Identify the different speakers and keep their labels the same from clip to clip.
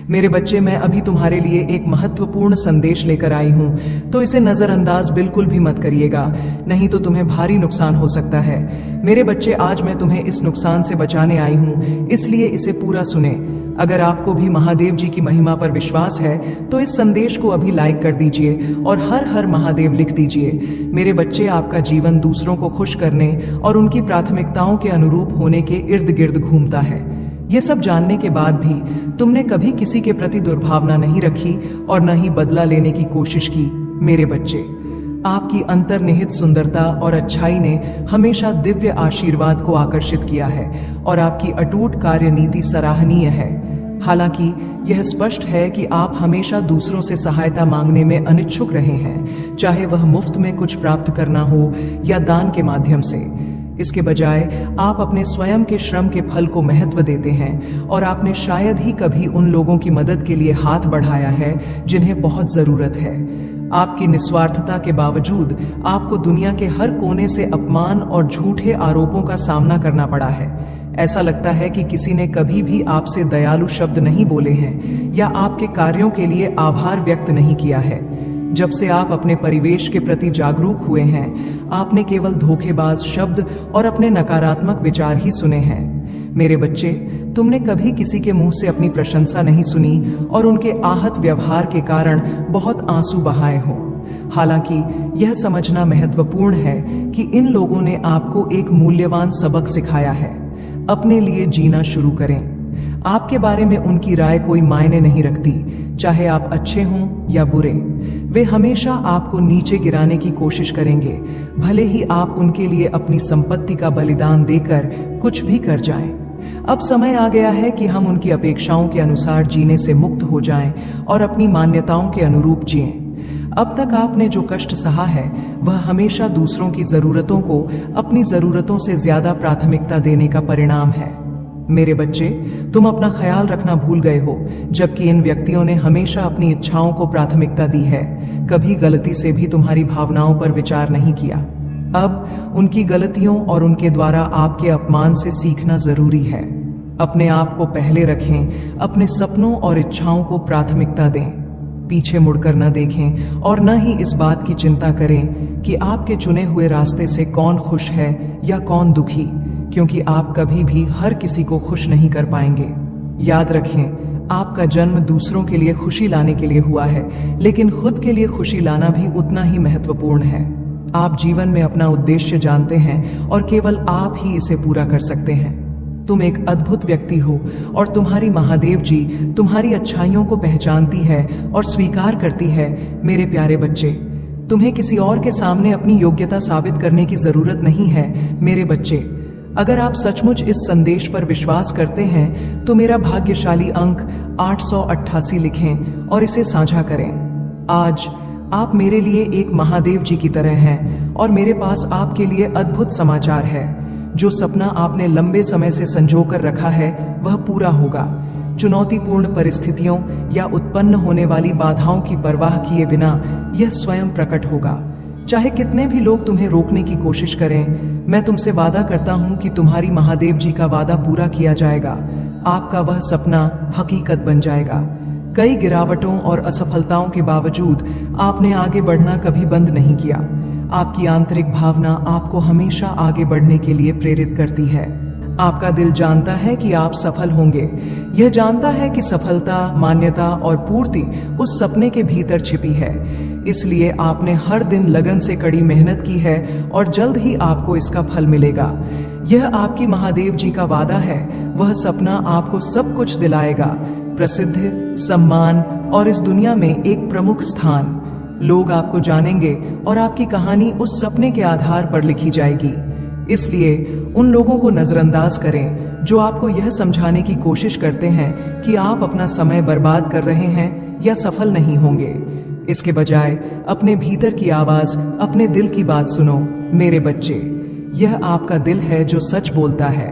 Speaker 1: मेरे बच्चे, मैं अभी तुम्हारे लिए एक महत्वपूर्ण संदेश लेकर आई हूँ, तो इसे नजरअंदाज बिल्कुल भी मत करिएगा, नहीं तो तुम्हें भारी नुकसान हो सकता है। मेरे बच्चे, आज मैं तुम्हें इस नुकसान से बचाने आई हूँ, इसलिए इसे पूरा सुने। अगर आपको भी महादेव जी की महिमा पर विश्वास है तो इस संदेश को अभी लाइक कर दीजिए और हर हर महादेव लिख दीजिए। मेरे बच्चे, आपका जीवन दूसरों को खुश करने और उनकी प्राथमिकताओं के अनुरूप होने के इर्द गिर्द घूमता है। ये सब जानने के बाद भी तुमने कभी किसी के प्रति दुर्भावना नहीं रखी और न ही बदला लेने की कोशिश की। मेरे बच्चे, आपकी अंतर्निहित सुंदरता और अच्छाई ने हमेशा दिव्य आशीर्वाद को आकर्षित किया है और आपकी अटूट कार्यनीति सराहनीय है। हालांकि यह स्पष्ट है कि आप हमेशा दूसरों से सहायता मांगने में अनिच्छुक रहे हैं, चाहे वह मुफ्त में कुछ प्राप्त करना हो या दान के माध्यम से। इसके बजाय आप अपने स्वयं के श्रम के फल को महत्व देते हैं और आपने शायद ही कभी उन लोगों की मदद के लिए हाथ बढ़ाया है जिन्हें बहुत जरूरत है। आपकी निस्वार्थता के बावजूद आपको दुनिया के हर कोने से अपमान और झूठे आरोपों का सामना करना पड़ा है। ऐसा लगता है कि किसी ने कभी भी आपसे दयालु शब्द नहीं बोले हैं या आपके कार्यों के लिए आभार व्यक्त नहीं किया है। जब से आप अपने परिवेश के प्रति जागरूक हुए हैं, आपने केवल धोखेबाज शब्द और अपने नकारात्मक विचार ही सुने हैं। मेरे बच्चे, तुमने कभी किसी के मुंह से अपनी प्रशंसा नहीं सुनी और उनके आहत व्यवहार के कारण बहुत आंसू बहाए हो। हालांकि यह समझना महत्वपूर्ण है कि इन लोगों ने आपको एक मूल्यवान सबक सिखाया है। अपने लिए जीना शुरू करें। आपके बारे में उनकी राय कोई मायने नहीं रखती, चाहे आप अच्छे हों या बुरे। वे हमेशा आपको नीचे गिराने की कोशिश करेंगे, भले ही आप उनके लिए अपनी संपत्ति का बलिदान देकर कुछ भी कर जाएं। अब समय आ गया है कि हम उनकी अपेक्षाओं के अनुसार जीने से मुक्त हो जाएं और अपनी मान्यताओं के अनुरूप जिएं। अब तक आपने जो कष्ट सहा है वह हमेशा दूसरों की जरूरतों को अपनी जरूरतों से ज्यादा प्राथमिकता देने का परिणाम है। मेरे बच्चे, तुम अपना ख्याल रखना भूल गए हो, जबकि इन व्यक्तियों ने हमेशा अपनी इच्छाओं को प्राथमिकता दी है, कभी गलती से भी तुम्हारी भावनाओं पर विचार नहीं किया। अब उनकी गलतियों और उनके द्वारा आपके अपमान से सीखना जरूरी है। अपने आप को पहले रखें, अपने सपनों और इच्छाओं को प्राथमिकता दें, पीछे मुड़कर न देखें और न ही इस बात की चिंता करें कि आपके चुने हुए रास्ते से कौन खुश है या कौन दुखी, क्योंकि आप कभी भी हर किसी को खुश नहीं कर पाएंगे। याद रखें, आपका जन्म दूसरों के लिए खुशी लाने के लिए हुआ है, लेकिन खुद के लिए खुशी लाना भी उतना ही महत्वपूर्ण है। आप जीवन में अपना उद्देश्य जानते हैं और केवल आप ही इसे पूरा कर सकते हैं। तुम एक अद्भुत व्यक्ति हो और तुम्हारी महादेव जी तुम्हारी अच्छाइयों को पहचानती है और स्वीकार करती है। मेरे प्यारे बच्चे, तुम्हें किसी और के सामने अपनी योग्यता साबित करने की जरूरत नहीं है। मेरे बच्चे, अगर आप सचमुच इस संदेश पर विश्वास करते हैं तो मेरा भाग्यशाली अंक 888 लिखें और इसे साझा करें। आज आप मेरे लिए एक महादेव जी की तरह हैं और मेरे पास आपके लिए अद्भुत समाचार है। जो सपना आपने लंबे समय से संजोकर रखा है वह पूरा होगा। चुनौतीपूर्ण परिस्थितियों या उत्पन्न होने वाली बाधाओं की परवाह किए बिना यह स्वयं प्रकट होगा। चाहे कितने भी लोग तुम्हें रोकने की कोशिश करें, मैं तुमसे वादा करता हूं कि तुम्हारी महादेव जी का वादा पूरा किया जाएगा। आपका वह सपना हकीकत बन जाएगा। कई गिरावटों और असफलताओं के बावजूद आपने आगे बढ़ना कभी बंद नहीं किया। आपकी आंतरिक भावना आपको हमेशा आगे बढ़ने के लिए प्रेरित करती है। आपका दिल जानता है कि आप सफल होंगे। यह जानता है कि सफलता, मान्यता और पूर्ति उस सपने के भीतर छिपी है। इसलिए आपने हर दिन लगन से कड़ी मेहनत की है और जल्द ही आपको इसका फल मिलेगा। यह आपकी महादेव जी का वादा है। वह सपना आपको सब कुछ दिलाएगा, प्रसिद्धि, सम्मान और इस दुनिया में एक प्रमुख स्थान। लोग आपको जानेंगे और आपकी कहानी उस सपने के आधार पर लिखी जाएगी। इसलिए उन लोगों को नजरअंदाज करें जो आपको यह समझाने की कोशिश करते हैं कि आप अपना समय बर्बाद कर रहे हैं या सफल नहीं होंगे। इसके बजाय अपने भीतर की आवाज, अपने दिल की बात सुनो। मेरे बच्चे, यह आपका दिल है जो सच बोलता है।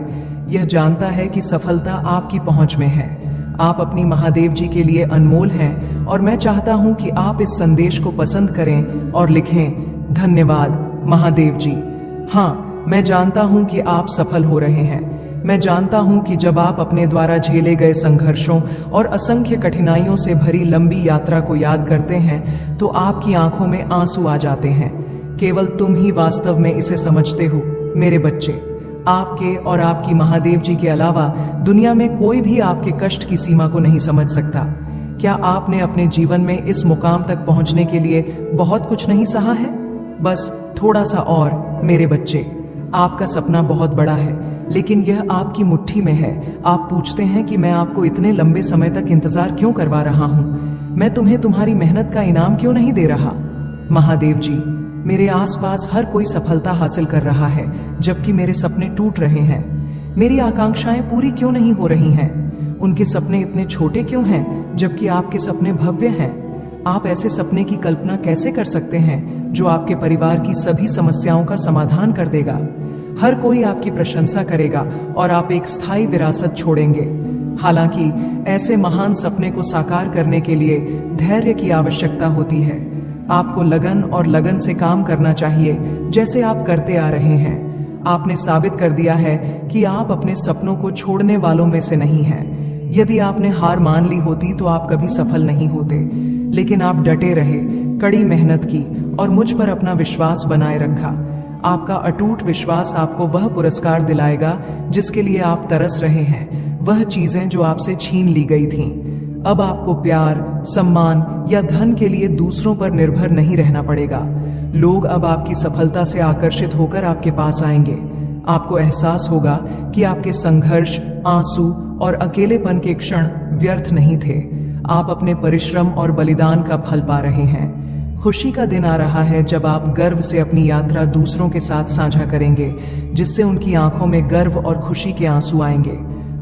Speaker 1: यह जानता है कि सफलता आपकी पहुंच में है। आप अपनी महादेव जी के लिए अनमोल हैं और मैं चाहता हूं कि आप इस संदेश को पसंद करें और लिखें, धन्यवाद महादेव जी। हाँ, मैं जानता हूं कि आप सफल हो रहे हैं। मैं जानता हूं कि जब आप अपने द्वारा झेले गए संघर्षों और असंख्य कठिनाइयों से भरी लंबी यात्रा को याद करते हैं तो आपकी आंखों में आंसू आ जाते हैं। केवल तुम ही वास्तव में इसे समझते हो मेरे बच्चे। आपके और आपकी महादेव जी के अलावा दुनिया में कोई भी आपके कष्ट की सीमा को नहीं समझ सकता। क्या आपने अपने जीवन में इस मुकाम तक पहुंचने के लिए बहुत कुछ नहीं सहा है? बस थोड़ा सा और मेरे बच्चे। आपका सपना बहुत बड़ा है, लेकिन यह आपकी मुट्ठी में है। आप पूछते हैं कि मैं आपको इतने लंबे समय तक इंतजार क्यों करवा रहा हूं? मैं तुम्हें तुम्हारी मेहनत का इनाम क्यों नहीं दे रहा? महादेव जी, मेरे आसपास हर कोई सफलता हासिल कर रहा है, जबकि मेरे सपने टूट रहे हैं। मेरी आकांक्षाएं पूरी क्यों नहीं हो रही हैं? उनके सपने इतने छोटे क्यों हैं, जबकि आपके सपने भव्य हैं? आप ऐसे सपने की कल्पना कैसे कर सकते हैं जो आपके परिवार की सभी समस्याओं का समाधान कर देगा? हर कोई आपकी प्रशंसा करेगा और आप एक स्थायी विरासत छोड़ेंगे। हालांकि ऐसे महान सपने को साकार करने के लिए धैर्य की आवश्यकता होती है। आपको लगन और लगन से काम करना चाहिए, जैसे आप करते आ रहे हैं। आपने साबित कर दिया है कि आप अपने सपनों को छोड़ने वालों में से नहीं हैं। यदि आपने हार मान ली होती तो आप कभी सफल नहीं होते, लेकिन आप डटे रहे, कड़ी मेहनत की और मुझ पर अपना विश्वास बनाए रखा। आपका अटूट विश्वास आपको वह पुरस्कार दिलाएगा जिसके लिए आप तरस रहे हैं, वह चीजें जो आपसे छीन ली गई थीं। अब आपको प्यार, सम्मान या धन के लिए दूसरों पर निर्भर नहीं रहना पड़ेगा। लोग अब आपकी सफलता से आकर्षित होकर आपके पास आएंगे। आपको एहसास होगा कि आपके संघर्ष, आंसू और अकेलेपन के क्षण व्यर्थ नहीं थे। आप अपने परिश्रम और बलिदान का फल पा रहे हैं। खुशी का दिन आ रहा है जब आप गर्व से अपनी यात्रा दूसरों के साथ साझा करेंगे, जिससे उनकी आंखों में गर्व और खुशी के आंसू आएंगे।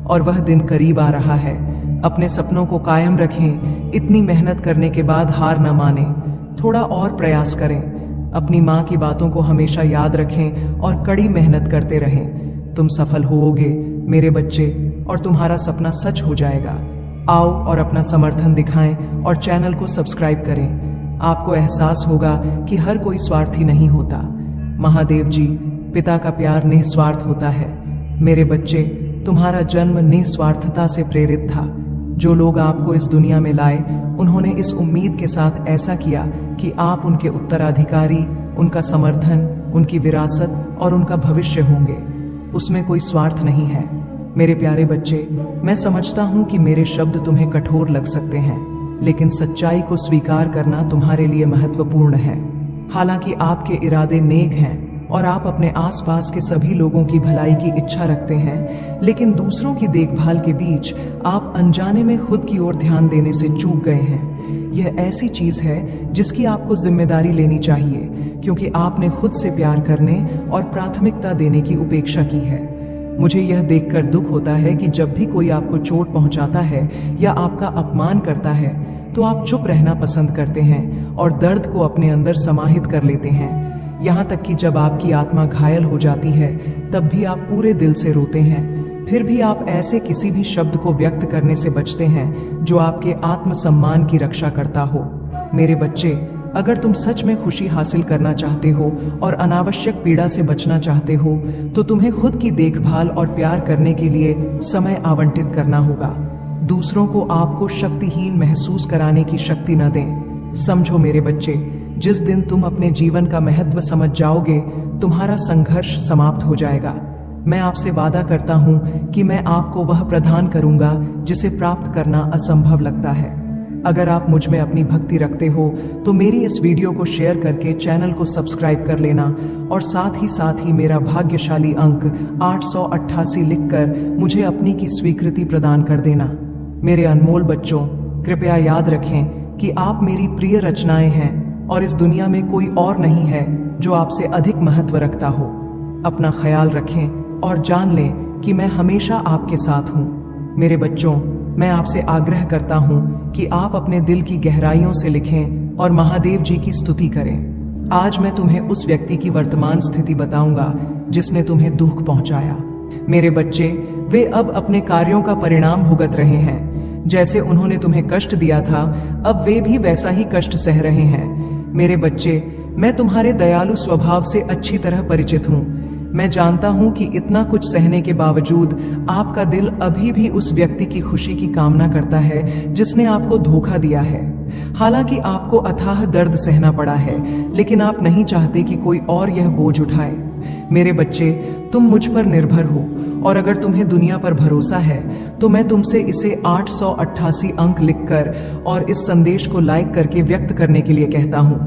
Speaker 1: और वह दिन करीब आ रहा है। अपने सपनों को कायम रखें। इतनी मेहनत करने के बाद हार न माने, थोड़ा और प्रयास करें। अपनी माँ की बातों को हमेशा याद रखें और कड़ी मेहनत करते रहें। तुम सफल होोगे मेरे बच्चे, और तुम्हारा सपना सच हो जाएगा। आओ और अपना समर्थन दिखाएं और चैनल को सब्सक्राइब करें। आपको एहसास होगा कि हर कोई स्वार्थी नहीं होता। महादेव जी, पिता का प्यार निस्वार्थ होता है। मेरे बच्चे, तुम्हारा जन्म निस्वार्थता से प्रेरित था। जो लोग आपको इस दुनिया में लाए, उन्होंने इस उम्मीद के साथ ऐसा किया कि आप उनके उत्तराधिकारी, उनका समर्थन, उनकी विरासत और उनका भविष्य होंगे। उसमें कोई स्वार्थ नहीं है। मेरे प्यारे बच्चे, मैं समझता हूं कि मेरे शब्द तुम्हें कठोर लग सकते हैं, लेकिन सच्चाई को स्वीकार करना तुम्हारे लिए महत्वपूर्ण है। हालांकि आपके इरादे नेक हैं और आप अपने आसपास के सभी लोगों की भलाई की इच्छा रखते हैं, लेकिन दूसरों की देखभाल के बीच आप अनजाने में खुद की ओर ध्यान देने से चूक गए हैं। यह ऐसी चीज है जिसकी आपको जिम्मेदारी लेनी चाहिए, क्योंकि आपने खुद से प्यार करने और प्राथमिकता देने की उपेक्षा की है। मुझे यह देखकर दुख होता है कि जब भी कोई आपको चोट पहुंचाता है या आपका अपमान करता है, तो आप चुप रहना पसंद करते हैं और दर्द को अपने अंदर समाहित कर लेते हैं। यहाँ तक कि जब आपकी आत्मा घायल हो जाती है, तब भी आप पूरे दिल से रोते हैं। फिर भी आप ऐसे किसी भी शब्द को व्यक्त करने से बचते हैं जो आपके आत्मसम्मान की रक्षा करता हो। मेरे बच्चे, अगर तुम सच में खुशी हासिल करना चाहते हो और अनावश्यक पीड़ा से बचना चाहते हो, तो तुम्हें खुद की देखभाल और प्यार करने के लिए समय आवंटित करना होगा। दूसरों को आपको शक्तिहीन महसूस कराने की शक्ति न दें। समझो मेरे बच्चे, जिस दिन तुम अपने जीवन का महत्व समझ जाओगे, तुम्हारा संघर्ष समाप्त हो जाएगा। मैं आपसे वादा करता हूं कि मैं आपको वह प्रदान करूंगा जिसे प्राप्त करना असंभव लगता है। अगर आप मुझ में अपनी भक्ति रखते हो तो मेरी इस वीडियो को शेयर करके चैनल को सब्सक्राइब कर लेना और साथ ही मेरा भाग्यशाली अंक 888 लिखकर मुझे अपनी की स्वीकृति प्रदान कर देना। मेरे अनमोल बच्चों, कृपया याद रखें कि आप मेरी प्रिय रचनाएं हैं और इस दुनिया में कोई और नहीं है जो आपसे अधिक महत्व रखता हो। अपना ख्याल रखें और जान लें कि मैं हमेशा आपके साथ हूँ। मेरे बच्चों, मैं आपसे आग्रह करता हूँ कि आप अपने दिल की गहराइयों से लिखें और महादेव जी की स्तुति करें। आज मैं तुम्हें उस व्यक्ति की वर्तमान स्थिति बताऊंगा जिसने तुम्हें दुख पहुंचाया। मेरे बच्चे, वे अब अपने कार्यों का परिणाम भुगत रहे हैं। जैसे उन्होंने तुम्हें कष्ट दिया था, अब वे भी वैसा ही कष्ट सह रहे हैं। मेरे बच्चे, मैं तुम्हारे दयालु स्वभाव से अच्छी तरह परिचित हूँ। मैं जानता हूं कि इतना कुछ सहने के बावजूद आपका दिल अभी भी उस व्यक्ति की खुशी की कामना करता है जिसने आपको धोखा दिया है। हालांकि आपको अथाह दर्द सहना पड़ा है, लेकिन आप नहीं चाहते कि कोई और यह बोझ उठाए। मेरे बच्चे, तुम मुझ पर निर्भर हो, और अगर तुम्हें दुनिया पर भरोसा है तो मैं तुमसे इसे 888 अंक लिखकर और इस संदेश को लाइक करके व्यक्त करने के लिए कहता हूं।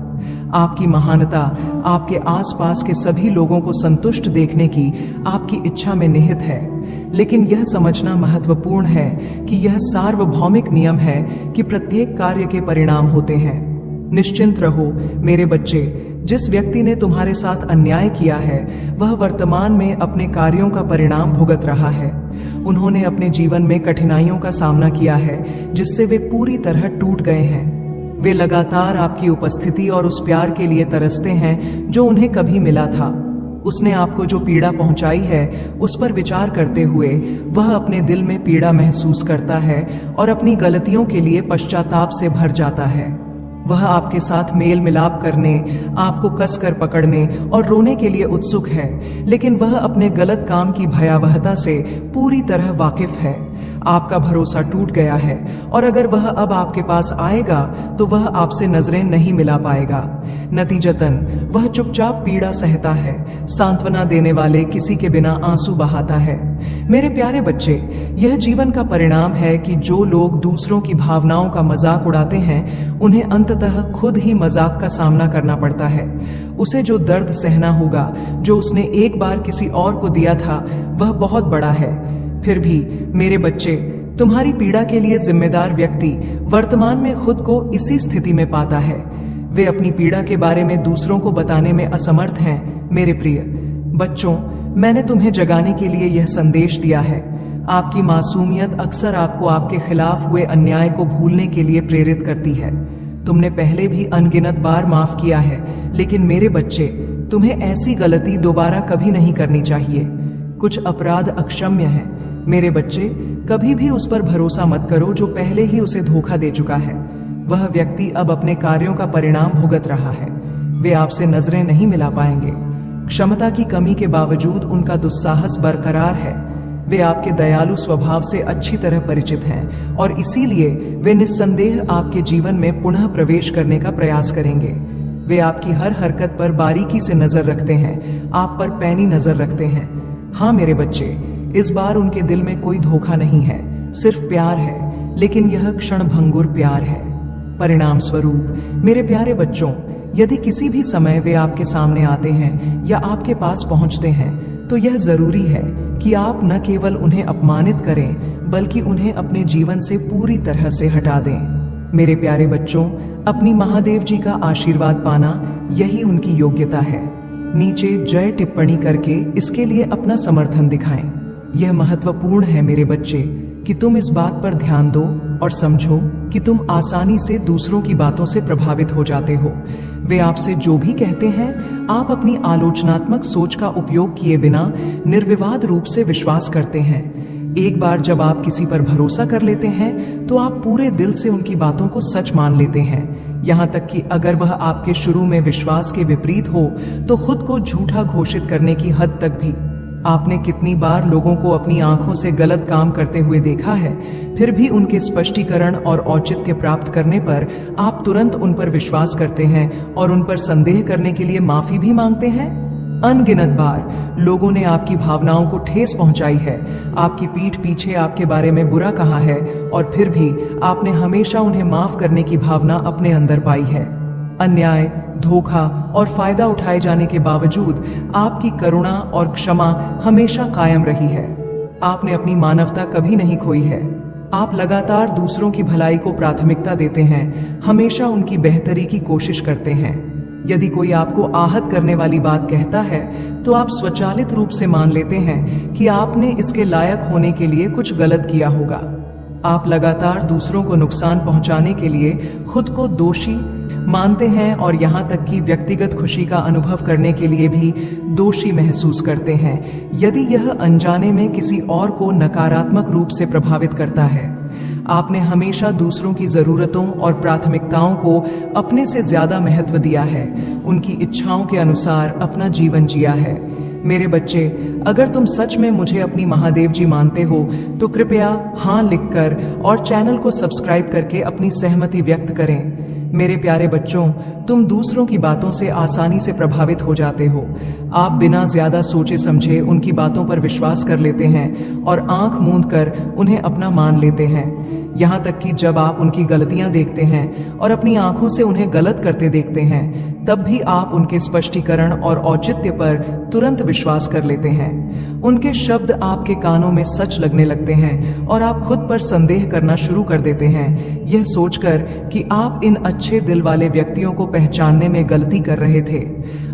Speaker 1: आपकी महानता आपके आसपास के सभी लोगों को संतुष्ट देखने की आपकी इच्छा में निहित है, लेकिन यह समझना महत्वपूर्ण है कि यह सार्वभौमिक नियम है कि प्रत्येक कार्य के परिणाम होते हैं। निश्चिंत रहो मेरे बच्चे, जिस व्यक्ति ने तुम्हारे साथ अन्याय किया है वह वर्तमान में अपने कार्यों का परिणाम भुगत रहा है। उन्होंने अपने जीवन में कठिनाइयों का सामना किया है जिससे वे पूरी तरह टूट गए हैं। वे लगातार आपकी उपस्थिति और उस प्यार के लिए तरसते हैं जो उन्हें कभी मिला था। उसने आपको जो पीड़ा पहुंचाई है उस पर विचार करते हुए वह अपने दिल में पीड़ा महसूस करता है और अपनी गलतियों के लिए पश्चाताप से भर जाता है। वह आपके साथ मेल मिलाप करने, आपको कसकर पकड़ने और रोने के लिए उत्सुक है, लेकिन वह अपने गलत काम की भयावहता से पूरी तरह वाकिफ है। आपका भरोसा टूट गया है और अगर वह अब आपके पास आएगा तो वह आपसे नजरें नहीं मिला पाएगा। नतीजतन वह चुपचाप पीड़ा सहता है, सांत्वना देने वाले किसी के बिना आंसू बहाता है। मेरे प्यारे बच्चे, यह जीवन का परिणाम है कि जो लोग दूसरों की भावनाओं का मजाक उड़ाते हैं उन्हें अंततः खुद ही मजाक का सामना करना पड़ता है। उसे जो दर्द सहना होगा जो उसने एक बार किसी और को दिया था वह बहुत बड़ा है। फिर भी मेरे बच्चे, तुम्हारी पीड़ा के लिए जिम्मेदार व्यक्ति वर्तमान में खुद को इसी स्थिति में पाता है। वे अपनी पीड़ा के बारे में दूसरों को बताने में असमर्थ हैं। मेरे प्रिय बच्चों, मैंने तुम्हें जगाने के लिए यह संदेश दिया है। आपकी मासूमियत अक्सर आपको आपके खिलाफ हुए अन्याय को भूलने के लिए प्रेरित करती है। तुमने पहले भी अनगिनत बार माफ किया है, लेकिन मेरे बच्चे, तुम्हें ऐसी गलती दोबारा कभी नहीं करनी चाहिए। कुछ अपराध अक्षम्य हैं। मेरे बच्चे, कभी भी उस पर भरोसा मत करो जो पहले ही उसे धोखा दे चुका है। वह व्यक्ति अब अपने कार्यों का परिणाम भुगत रहा है। वे आपसे नजरें नहीं मिला पाएंगे। क्षमता की कमी के बावजूद उनका दुस्साहस बरकरार है। वे आपके दयालु स्वभाव से अच्छी तरह परिचित हैं और इसीलिए वे निस्संदेह आपके जीवन में पुनः प्रवेश करने का प्रयास करेंगे। वे आपकी हर हरकत पर बारीकी से नजर रखते हैं, आप पर पैनी नजर रखते हैं। हाँ मेरे बच्चे, इस बार उनके दिल में कोई धोखा नहीं है, सिर्फ प्यार है, लेकिन यह क्षणभंगुर प्यार है। परिणाम स्वरूप मेरे प्यारे बच्चों, यदि किसी भी समय वे आपके सामने आते हैं या आपके पास पहुंचते हैं तो यह जरूरी है कि आप न केवल उन्हें अपमानित करें बल्कि उन्हें अपने जीवन से पूरी तरह से हटा दें। मेरे प्यारे बच्चों, अपनी महादेव जी का आशीर्वाद पाना यही उनकी योग्यता है। नीचे जय टिप्पणी करके इसके लिए अपना समर्थन दिखाएं। यह महत्वपूर्ण है मेरे बच्चे कि तुम इस बात पर ध्यान दो और समझो कि तुम आसानी से दूसरों की बातों से प्रभावित हो जाते हो। वे आपसे जो भी कहते हैं आप अपनी आलोचनात्मक सोच का उपयोग किए बिना निर्विवाद रूप से विश्वास करते हैं। एक बार जब आप किसी पर भरोसा कर लेते हैं तो आप पूरे दिल से उनकी बातों को सच मान लेते हैं, यहाँ तक कि अगर वह आपके शुरू में विश्वास के विपरीत हो तो खुद को झूठा घोषित करने की हद तक भी। आपने कितनी बार लोगों को अपनी आंखों से गलत काम करते हुए देखा है, फिर भी उनके स्पष्टीकरण और औचित्य प्राप्त करने पर आप तुरंत उन पर विश्वास करते हैं और उन पर संदेह करने के लिए माफी भी मांगते हैं। अनगिनत बार लोगों ने आपकी भावनाओं को ठेस पहुंचाई है, आपकी पीठ पीछे आपके बारे में बुरा कहा है और फिर भी आपने हमेशा उन्हें माफ करने की भावना अपने अंदर पाई है। अन्याय, धोखा और फायदा उठाए जाने के बावजूद आपकी करुणा और क्षमा हमेशा कायम रही है। आपने अपनी मानवता कभी नहीं खोई है। आप लगातार दूसरों की भलाई को प्राथमिकता देते हैं, हमेशा उनकी बेहतरी की कोशिश करते हैं। यदि कोई आपको आहत करने वाली बात कहता है तो आप स्वचालित रूप से मान लेते हैं कि आपने इसके लायक होने के लिए कुछ गलत किया होगा। आप लगातार दूसरों को नुकसान पहुंचाने के लिए खुद को दोषी मानते हैं और यहाँ तक कि व्यक्तिगत खुशी का अनुभव करने के लिए भी दोषी महसूस करते हैं यदि यह अनजाने में किसी और को नकारात्मक रूप से प्रभावित करता है। आपने हमेशा दूसरों की जरूरतों और प्राथमिकताओं को अपने से ज्यादा महत्व दिया है, उनकी इच्छाओं के अनुसार अपना जीवन जिया है। मेरे बच्चे, अगर तुम सच में मुझे अपनी महादेव जी मानते हो तो कृपया हाँ लिखकर और चैनल को सब्सक्राइब करके अपनी सहमति व्यक्त करें। मेरे प्यारे बच्चों, तुम दूसरों की बातों से आसानी से प्रभावित हो जाते हो। आप बिना ज्यादा सोचे समझे उनकी बातों पर विश्वास कर लेते हैं और आंख मूंद कर उन्हें अपना मान लेते हैं। यहाँ तक कि जब आप उनकी गलतियां देखते हैं और अपनी आंखों से उन्हें गलत करते देखते हैं, तब भी आप उनके स्पष्टीकरण और औचित्य पर तुरंत विश्वास कर लेते हैं। उनके शब्द आपके कानों में सच लगने लगते हैं और आप खुद पर संदेह करना शुरू कर देते हैं, यह सोचकर कि आप इन अच्छे दिल वाले व्यक्तियों को पहचानने में गलती कर रहे थे।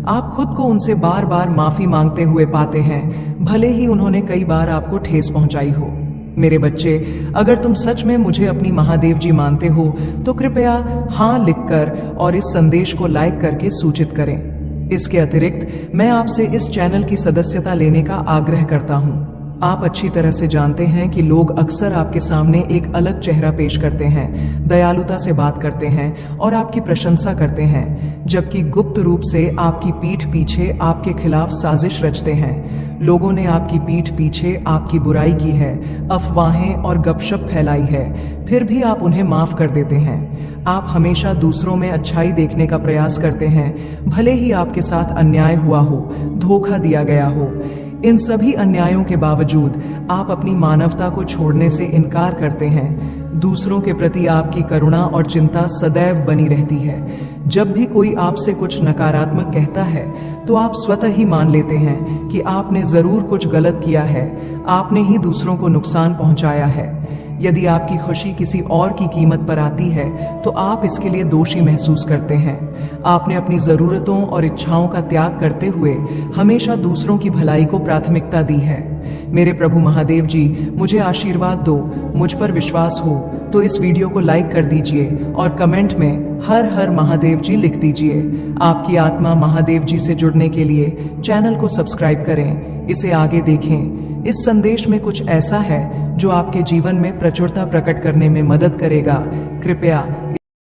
Speaker 1: आप खुद को उनसे बार बार माफी मांगते हुए पाते हैं, भले ही उन्होंने कई बार आपको ठेस पहुंचाई हो। मेरे बच्चे, अगर तुम सच में मुझे अपनी महादेव जी मानते हो तो कृपया हाँ लिखकर और इस संदेश को लाइक करके सूचित करें। इसके अतिरिक्त मैं आपसे इस चैनल की सदस्यता लेने का आग्रह करता हूं। आप अच्छी तरह से जानते हैं कि लोग अक्सर आपके सामने एक अलग चेहरा पेश करते हैं, दयालुता से बात करते हैं और आपकी प्रशंसा करते हैं, जबकि गुप्त रूप से आपकी पीठ पीछे आपके खिलाफ साजिश रचते हैं। लोगों ने आपकी पीठ पीछे आपकी बुराई की है, अफवाहें और गपशप फैलाई है, फिर भी आप उन्हें माफ कर देते हैं। आप हमेशा दूसरों में अच्छाई देखने का प्रयास करते हैं, भले ही आपके साथ अन्याय हुआ हो, धोखा दिया गया हो। इन सभी अन्यायों के बावजूद आप अपनी मानवता को छोड़ने से इनकार करते हैं। दूसरों के प्रति आपकी करुणा और चिंता सदैव बनी रहती है। जब भी कोई आपसे कुछ नकारात्मक कहता है तो आप स्वतः ही मान लेते हैं कि आपने जरूर कुछ गलत किया है, आपने ही दूसरों को नुकसान पहुंचाया है। यदि आपकी खुशी किसी और की कीमत पर आती है तो आप इसके लिए दोषी महसूस करते हैं। आपने अपनी जरूरतों और इच्छाओं का त्याग करते हुए हमेशा दूसरों की भलाई को प्राथमिकता दी है। मेरे प्रभु महादेव जी, मुझे आशीर्वाद दो, मुझ पर विश्वास हो तो इस वीडियो को लाइक कर दीजिए और कमेंट में हर हर महादेव जी लिख दीजिए। आपकी आत्मा महादेव जी से जुड़ने के लिए चैनल को सब्सक्राइब करें, इसे आगे देखें। इस संदेश में कुछ ऐसा है जो आपके जीवन में प्रचुरता प्रकट करने में मदद करेगा। कृपया